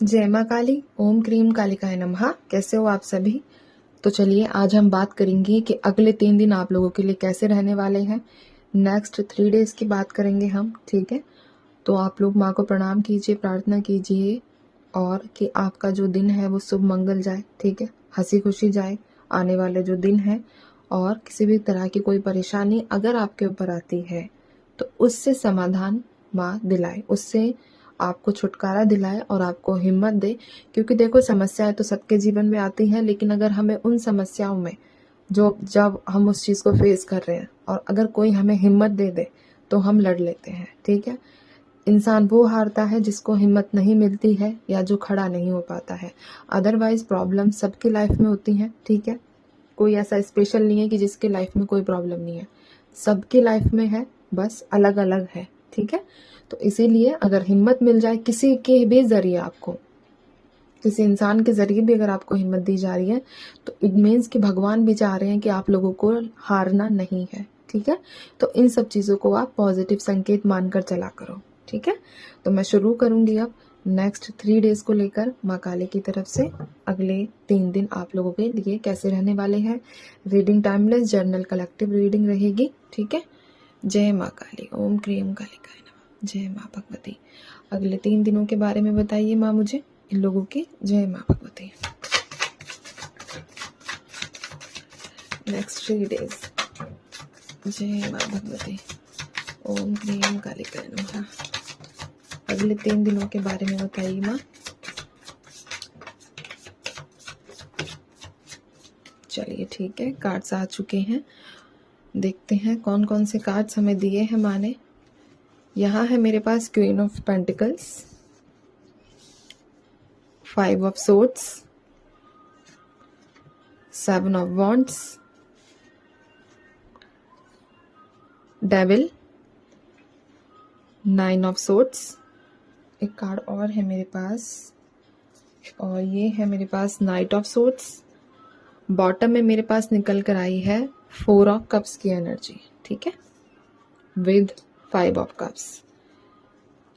जय माँ काली, ओम क्रीम कालिकाय नमः। कैसे हो आप सभी? तो चलिए आज हम बात करेंगे कि अगले 3 दिन आप लोगों के लिए कैसे रहने वाले हैं। नेक्स्ट 3 डेज की बात करेंगे हम, ठीक है। तो आप लोग माँ को प्रणाम कीजिए, प्रार्थना कीजिए और कि आपका जो दिन है वो शुभ मंगल जाए, ठीक है, हंसी खुशी जाए आने वाले जो दिन है। और किसी भी तरह की कोई परेशानी अगर आपके ऊपर आती है तो उससे समाधान माँ दिलाए, उससे आपको छुटकारा दिलाए और आपको हिम्मत दे। क्योंकि देखो, समस्याएं तो सबके जीवन में आती हैं, लेकिन अगर हमें उन समस्याओं में जो जब हम उस चीज़ को फेस कर रहे हैं और अगर कोई हमें हिम्मत दे दे तो हम लड़ लेते हैं, ठीक है। इंसान वो हारता है जिसको हिम्मत नहीं मिलती है या जो खड़ा नहीं हो पाता है। अदरवाइज प्रॉब्लम सबकी लाइफ में होती हैं, ठीक है। कोई ऐसा स्पेशल नहीं है कि जिसके लाइफ में कोई प्रॉब्लम नहीं है, सबकी लाइफ में है, बस अलग अलग है, ठीक है। तो इसीलिए अगर हिम्मत मिल जाए किसी के भी जरिए, आपको किसी इंसान के जरिए भी अगर आपको हिम्मत दी जा रही है तो इट मीन्स कि भगवान भी चाह रहे हैं कि आप लोगों को हारना नहीं है, ठीक है। तो इन सब चीज़ों को आप पॉजिटिव संकेत मानकर चला करो, ठीक है। तो मैं शुरू करूंगी अब नेक्स्ट 3 डेज को लेकर माँ काली की तरफ से। अगले 3 दिन आप लोगों के लिए कैसे रहने वाले हैं। Reading timeless journal collective reading रहेगी, ठीक है। जय माँ काली, ओम क्रीम कालिकाय नमः। जय माँ भगवती। अगले 3 दिनों के बारे में बताइए माँ मुझे, इन लोगों के। जय माँ भगवती। Next 3 days. जय माँ भगवती, ओम क्रीम कालिकाय नमः। अगले 3 दिनों के बारे में बताइए माँ। चलिए ठीक है, कार्ड्स आ चुके हैं, देखते हैं कौन कौन से कार्ड्स हमें दिए हैं माँ ने। यहाँ है मेरे पास queen of pentacles, 5 of swords, 7 of wands, devil, 9 of swords. एक कार्ड और है मेरे पास और ये है मेरे पास नाइट ऑफ सोर्ड्स। बॉटम में मेरे पास निकल कर आई है 4 ऑफ कप्स की एनर्जी, ठीक है, विद 5 ऑफ कप्स।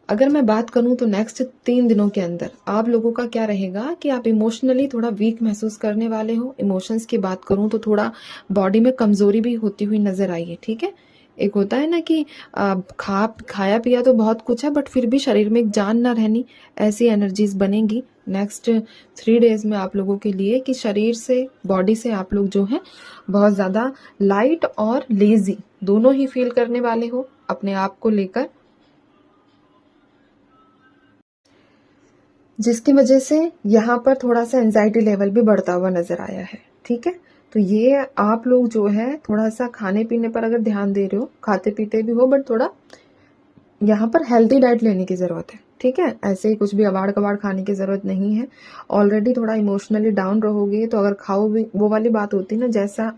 अगर मैं बात करूं तो नेक्स्ट 3 दिनों के अंदर आप लोगों का क्या रहेगा कि आप इमोशनली थोड़ा वीक महसूस करने वाले हो। इमोशंस की बात करूं तो थोड़ा बॉडी में कमजोरी भी होती हुई नजर आई है, ठीक है। एक होता है ना कि खाया पिया तो बहुत कुछ है बट फिर भी शरीर में एक जान ना रहनी, ऐसी एनर्जीज बनेगी नेक्स्ट 3 डेज में आप लोगों के लिए। कि शरीर से, बॉडी से आप लोग जो है बहुत ज्यादा लाइट और लेजी दोनों ही फील करने वाले हो अपने आप को लेकर, जिसकी वजह से यहाँ पर थोड़ा सा एंजाइटी लेवल भी बढ़ता हुआ नजर आया है, ठीक है। तो ये आप लोग जो है थोड़ा सा खाने पीने पर अगर ध्यान दे रहे हो, खाते पीते भी हो बट थोड़ा यहाँ पर हेल्थी डाइट लेने की जरूरत है, ठीक है। ऐसे ही कुछ भी अबाड़ कबाड़ खाने की जरूरत नहीं है। ऑलरेडी थोड़ा इमोशनली डाउन रहोगे तो अगर खाओ भी, वो वाली बात होती है ना, जैसा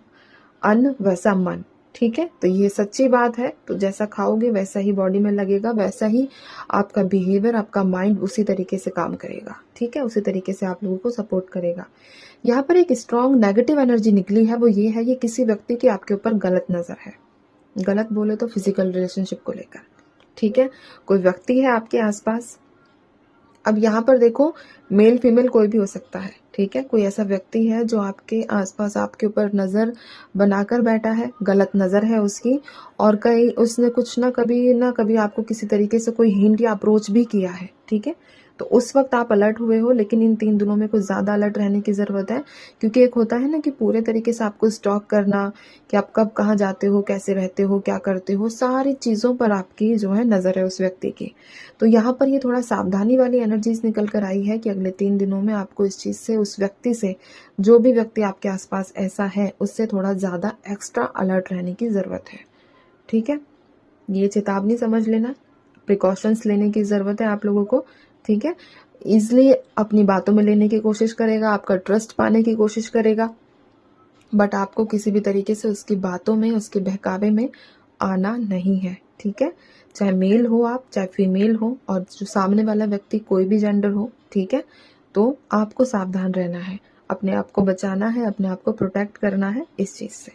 अन्न वैसा मन, ठीक है। तो ये सच्ची बात है। तो जैसा खाओगे वैसा ही बॉडी में लगेगा, वैसा ही आपका बिहेवियर, आपका माइंड उसी तरीके से काम करेगा, ठीक है, उसी तरीके से आप लोगों को सपोर्ट करेगा। यहाँ पर एक स्ट्रॉन्ग नेगेटिव एनर्जी निकली है, वो ये है कि किसी व्यक्ति की आपके ऊपर गलत नजर है। गलत बोले तो फिजिकल रिलेशनशिप को लेकर, ठीक है। कोई व्यक्ति है आपके आसपास। अब यहाँ पर देखो, मेल फीमेल कोई भी हो सकता है, ठीक है। कोई ऐसा व्यक्ति है जो आपके आसपास आपके ऊपर नजर बनाकर बैठा है, गलत नजर है उसकी, और कहीं उसने कुछ ना कभी आपको किसी तरीके से कोई हिंट या अप्रोच भी किया है, ठीक है। तो उस वक्त आप अलर्ट हुए हो, लेकिन इन 3 दिनों में कुछ ज्यादा अलर्ट रहने की जरूरत है। क्योंकि एक होता है ना कि पूरे तरीके से आपको स्टॉक करना कि आप कब कहाँ जाते हो, कैसे रहते हो, क्या करते हो, सारी चीजों पर आपकी जो है नजर है उस व्यक्ति की। तो यहाँ पर ये थोड़ा सावधानी वाली एनर्जीज निकल कर आई है कि अगले 3 दिनों में आपको इस चीज से, उस व्यक्ति से, जो भी व्यक्ति आपके आसपास ऐसा है उससे थोड़ा ज्यादा एक्स्ट्रा अलर्ट रहने की जरूरत है, ठीक है। ये चेतावनी समझ लेना, प्रिकॉशंस लेने की जरूरत है आप लोगों को, ठीक है। इजली अपनी बातों में लेने की कोशिश करेगा, आपका ट्रस्ट पाने की कोशिश करेगा, बट आपको किसी भी तरीके से उसकी बातों में, उसके बहकावे में आना नहीं है, ठीक है। चाहे मेल हो आप, चाहे फीमेल हो, और जो सामने वाला व्यक्ति कोई भी जेंडर हो, ठीक है। तो आपको सावधान रहना है, अपने आप को बचाना है, अपने आप को प्रोटेक्ट करना है इस चीज से।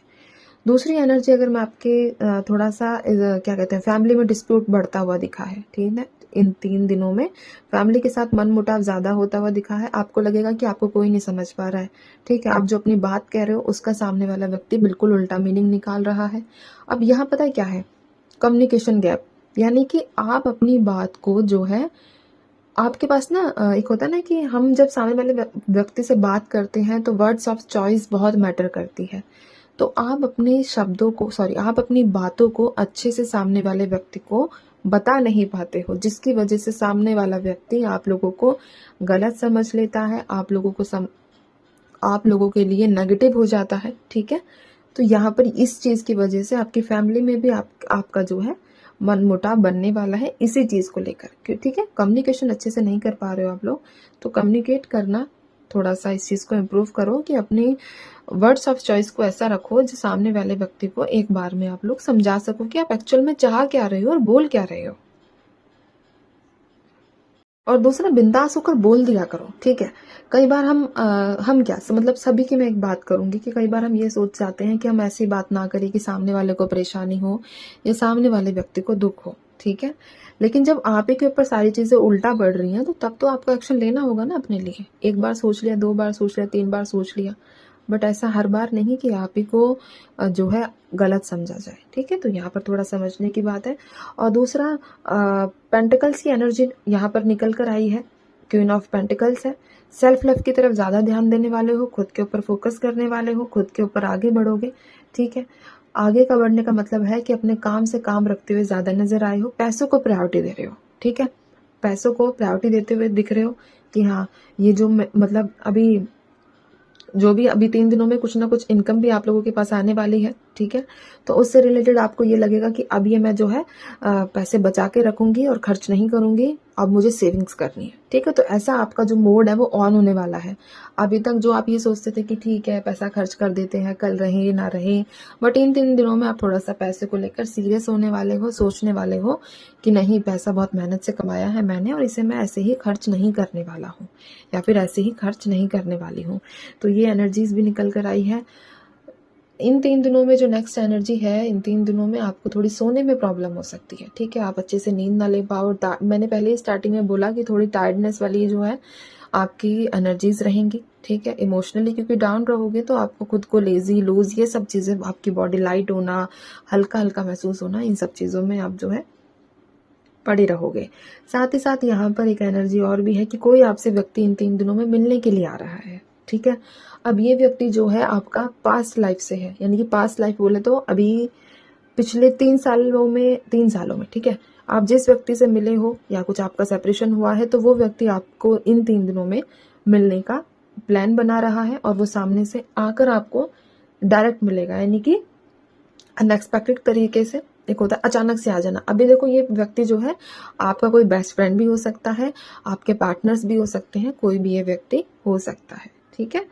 दूसरी एनर्जी अगर मैं आपके थोड़ा सा क्या कहते हैं, फैमिली में डिस्प्यूट बढ़ता हुआ दिखा है, ठीक है। इन 3 दिनों में फैमिली के साथ मनमुटाव ज़्यादा होता हुआ दिखा है। आपको लगेगा कि आपको कोई नहीं समझ पा रहा है, ठीक है। आप जो अपनी बात कह रहे हो उसका सामने वाला व्यक्ति बिल्कुल उल्टा मीनिंग निकाल रहा है। अब यहाँ पता है क्या है, कम्युनिकेशन गैप, यानी कि आप अपनी बात को जो है, आपके पास ना एक होता है ना कि हम जब सामने वाले व्यक्ति से बात करते हैं तो वर्ड्स ऑफ चॉइस बहुत मैटर करती है। तो आप अपने शब्दों को आप अपनी बातों को अच्छे से सामने वाले व्यक्ति को बता नहीं पाते हो, जिसकी वजह से सामने वाला व्यक्ति आप लोगों को गलत समझ लेता है, आप लोगों के लिए नेगेटिव हो जाता है, ठीक है। तो यहाँ पर इस चीज़ की वजह से आपकी फैमिली में भी आपका जो है मनमुटाव बनने वाला है इसी चीज़ को लेकर, ठीक है। कम्युनिकेशन अच्छे से नहीं कर पा रहे हो आप लोग, तो कम्युनिकेट करना थोड़ा सा इस चीज़ को इम्प्रूव करो कि अपनी वर्ड्स ऑफ चॉइस को ऐसा रखो जो सामने वाले व्यक्ति को एक बार में आप लोग समझा सको कि आप एक्चुअल में चाह क्या रहे हो और बोल क्या रहे हो। और दूसरा, बिंदास होकर बोल दिया करो, ठीक है। कई बार हम क्या मतलब सभी की मैं एक बात करूंगी कि कई बार हम ये सोच जाते हैं कि हम ऐसी बात ना करें कि सामने वाले को परेशानी हो या सामने वाले व्यक्ति को दुख हो, ठीक है। लेकिन जब आप ही के ऊपर सारी चीजें उल्टा पड़ रही हैं तो तब तो आपको एक्शन लेना होगा ना अपने लिए। एक बार सोच लिया, 2 बार सोच लिया, 3 बार सोच लिया, बट ऐसा हर बार नहीं कि आप ही को जो है गलत समझा जाए, ठीक है। तो यहाँ पर थोड़ा समझने की बात है। और दूसरा, पेंटिकल्स की एनर्जी यहाँ पर निकल कर आई है, क्वीन ऑफ पेंटिकल्स है। सेल्फ लव की तरफ ज़्यादा ध्यान देने वाले हो, खुद के ऊपर फोकस करने वाले हो, खुद के ऊपर आगे बढ़ोगे, ठीक है। आगे का बढ़ने का मतलब है कि अपने काम से काम रखते हुए ज़्यादा नजर आए हो, पैसों को प्रायोरिटी दे रहे हो, ठीक है। पैसों को प्रायोरिटी देते हुए दिख रहे हो कि हाँ, ये जो मतलब अभी 3 दिनों में कुछ ना कुछ इनकम भी आप लोगों के पास आने वाली है, ठीक है। तो उससे रिलेटेड आपको ये लगेगा कि अब ये मैं जो है पैसे बचा के रखूंगी और खर्च नहीं करूंगी, अब मुझे सेविंग्स करनी है, ठीक है। तो ऐसा आपका जो मोड है वो ऑन होने वाला है। अभी तक जो आप ये सोचते थे कि ठीक है पैसा खर्च कर देते हैं, कल रहे ना रहे, बट इन 3 दिनों में आप थोड़ा सा पैसे को लेकर सीरियस होने वाले हो, सोचने वाले हो कि नहीं, पैसा बहुत मेहनत से कमाया है मैंने और इसे मैं ऐसे ही खर्च नहीं करने वाला हूँ या फिर ऐसे ही खर्च नहीं करने वाली हूँ। तो ये एनर्जीज भी निकल कर आई है। इन 3 दिनों में जो नेक्स्ट एनर्जी है, इन 3 दिनों में आपको थोड़ी सोने में प्रॉब्लम हो सकती है, ठीक है। आप अच्छे से नींद ना ले पाओ। मैंने पहले ही स्टार्टिंग में बोला कि थोड़ी टायर्डनेस वाली जो है आपकी एनर्जीज रहेंगी, ठीक है। इमोशनली क्योंकि डाउन रहोगे तो आपको खुद को लेजी, लूज, ये सब चीज़ें, आपकी बॉडी लाइट होना, हल्का हल्का महसूस होना, इन सब चीज़ों में आप जो है पड़े रहोगे। साथ ही साथ यहाँ पर एक एनर्जी और भी है कि कोई आपसे व्यक्ति इन 3 दिनों में मिलने के लिए आ रहा है, ठीक है। अब ये व्यक्ति जो है आपका पास्ट लाइफ से है, यानी कि पास्ट लाइफ बोले तो अभी पिछले 3 सालों में, ठीक है। आप जिस व्यक्ति से मिले हो या कुछ आपका सेपरेशन हुआ है तो वो व्यक्ति आपको इन 3 दिनों में मिलने का प्लान बना रहा है और वो सामने से आकर आपको डायरेक्ट मिलेगा, यानी कि अनएक्सपेक्टेड तरीके से। एक होता है अचानक से आ जाना। अभी देखो, ये व्यक्ति जो है आपका कोई बेस्ट फ्रेंड भी हो सकता है, आपके पार्टनर्स भी हो सकते हैं, कोई भी ये व्यक्ति हो सकता है, ठीक है।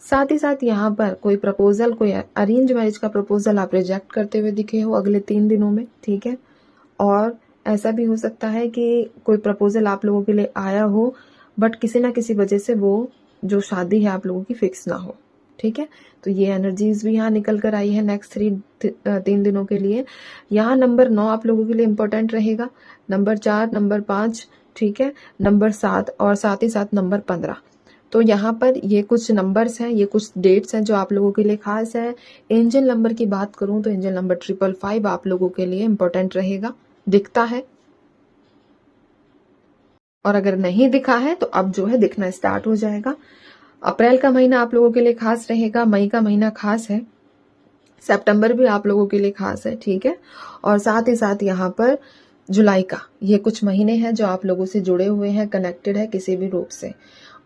साथ ही साथ यहाँ पर कोई प्रपोजल, कोई अरेंज मैरिज का प्रपोजल आप रिजेक्ट करते हुए दिखे हो अगले 3 दिनों में, ठीक है। और ऐसा भी हो सकता है कि कोई प्रपोजल आप लोगों के लिए आया हो बट किसी ना किसी वजह से वो जो शादी है आप लोगों की फिक्स ना हो, ठीक है। तो ये एनर्जीज भी यहाँ निकल कर आई है नेक्स्ट 3 दिनों के लिए। यहाँ नंबर 9 आप लोगों के लिए इंपॉर्टेंट रहेगा, नंबर 4, नंबर 5, ठीक है, नंबर 7 और साथ ही साथ नंबर 15। तो यहाँ पर ये कुछ नंबर्स हैं, ये कुछ डेट्स हैं जो आप लोगों के लिए खास है। एंजल नंबर की बात करूं तो एंजल नंबर 555 आप लोगों के लिए इंपॉर्टेंट रहेगा, दिखता है। और अगर नहीं दिखा है तो अब जो है दिखना स्टार्ट हो जाएगा। अप्रैल का महीना आप लोगों के लिए खास रहेगा, मई का महीना खास है, सितंबर भी आप लोगों के लिए खास है, ठीक है। और साथ ही साथ यहाँ पर जुलाई का, ये कुछ महीने हैं जो आप लोगों से जुड़े हुए हैं, कनेक्टेड है किसी भी रूप से।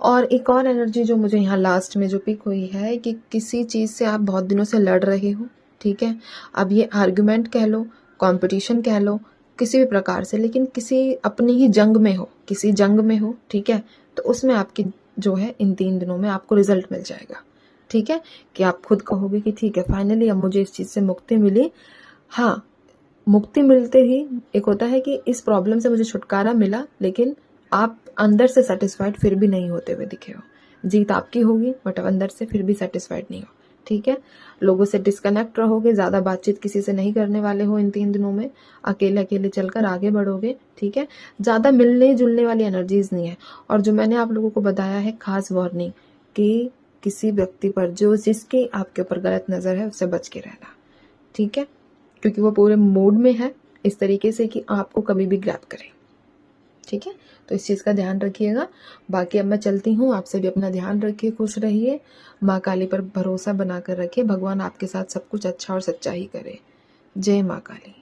और एक और एनर्जी जो मुझे यहाँ लास्ट में जो पिक हुई है कि किसी चीज से आप बहुत दिनों से लड़ रहे हो, ठीक है। अब ये आर्गुमेंट कह लो, कंपटीशन कह लो, किसी भी प्रकार से, लेकिन किसी अपनी ही जंग में हो, किसी जंग में हो, ठीक है। तो उसमें आपकी जो है इन 3 दिनों में आपको रिजल्ट मिल जाएगा, ठीक है। कि आप खुद कहोगे कि ठीक है, फाइनली अब मुझे इस चीज से मुक्ति मिली। हाँ, मुक्ति मिलते ही एक होता है कि इस प्रॉब्लम से मुझे छुटकारा मिला, लेकिन आप अंदर से सेटिस्फाइड फिर भी नहीं होते हुए दिखे हो। जीत आपकी होगी बट अंदर से फिर भी सेटिस्फाइड नहीं हो, ठीक है। लोगों से डिस्कनेक्ट रहोगे, ज़्यादा बातचीत किसी से नहीं करने वाले हो इन 3 दिनों में, अकेले अकेले चलकर आगे बढ़ोगे। ठीक है, ज़्यादा मिलने जुलने वाली एनर्जीज नहीं है। और जो मैंने आप लोगों को बताया है खास वार्निंग कि किसी व्यक्ति पर जो जिसकी आपके ऊपर गलत नज़र है उससे बच के रहना। ठीक है, क्योंकि वो पूरे मूड में है इस तरीके से कि आपको कभी भी ग्रैब करे। ठीक है, तो इस चीज़ का ध्यान रखिएगा। बाकी अब मैं चलती हूँ, आपसे भी अपना ध्यान रखिए, खुश रहिए, माँ काली पर भरोसा बनाकर रखिए। भगवान आपके साथ सब कुछ अच्छा और सच्चा ही करे। जय माँ काली।